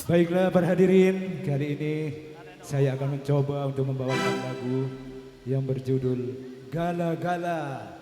Baiklah para hadirin, kali ini saya akan mencoba untuk membawakan lagu yang berjudul Gala-Gala.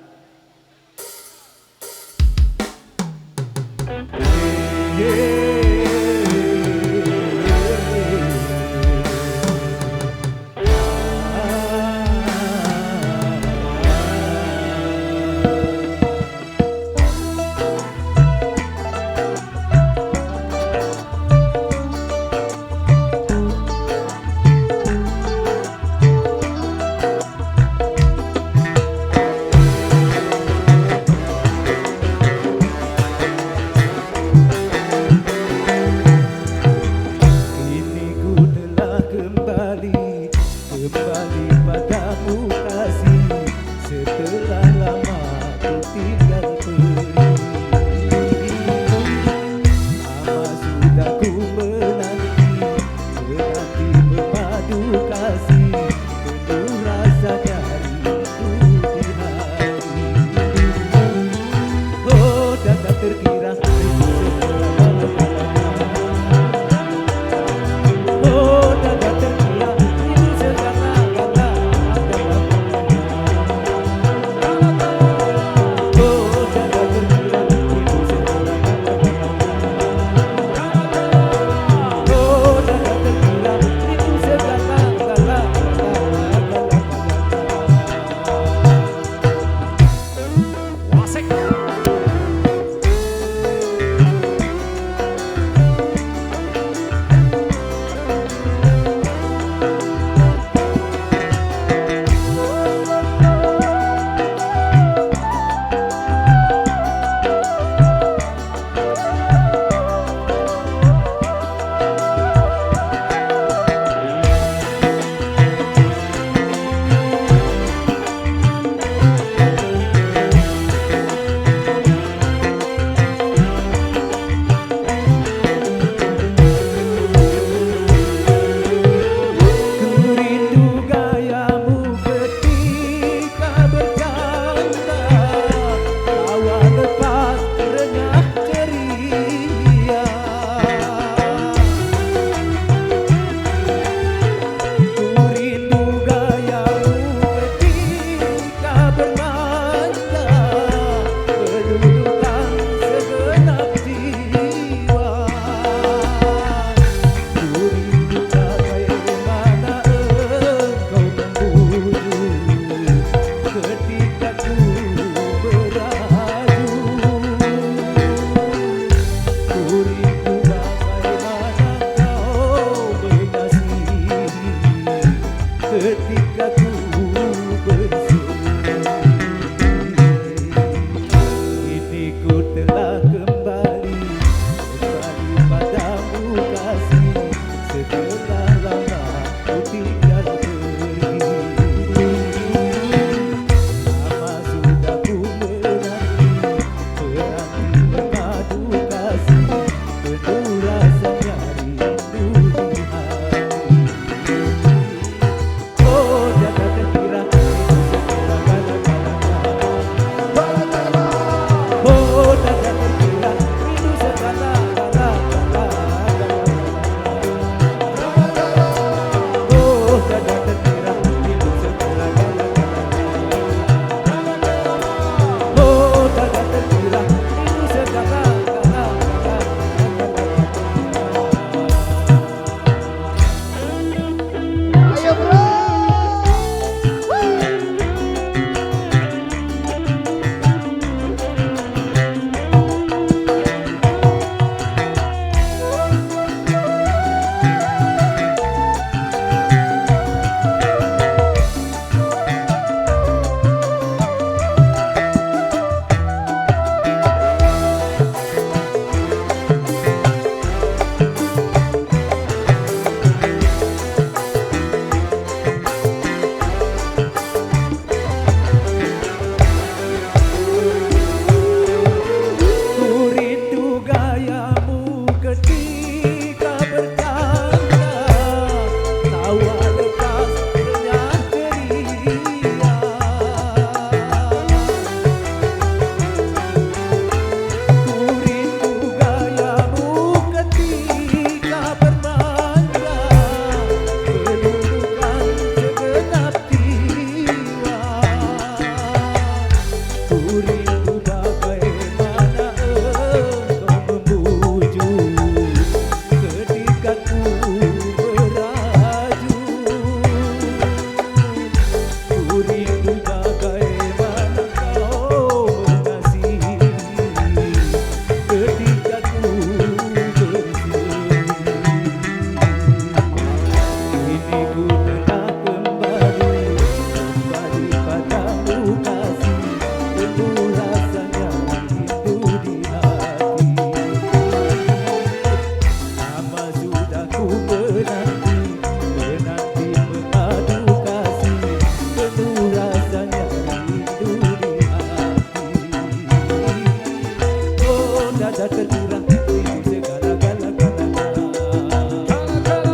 dada terkira rindu segala gala gala gala.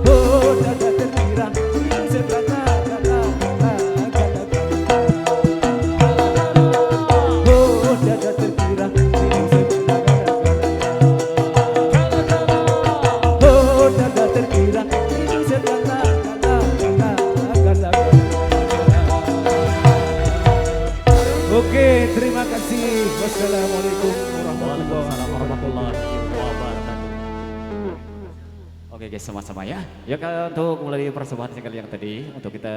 Oh dada terkira rindu segala gala gala gala gala. Oh dada terkira rindu segala gala gala gala. Oh dada terkira rindu segala gala gala gala gala. Oke, terima kasih. Wassalamualaikum warahmatullahi wabarakatuh. Oke guys, sama-sama ya. Ya kan untuk mulai persembahan sekali yang tadi untuk kita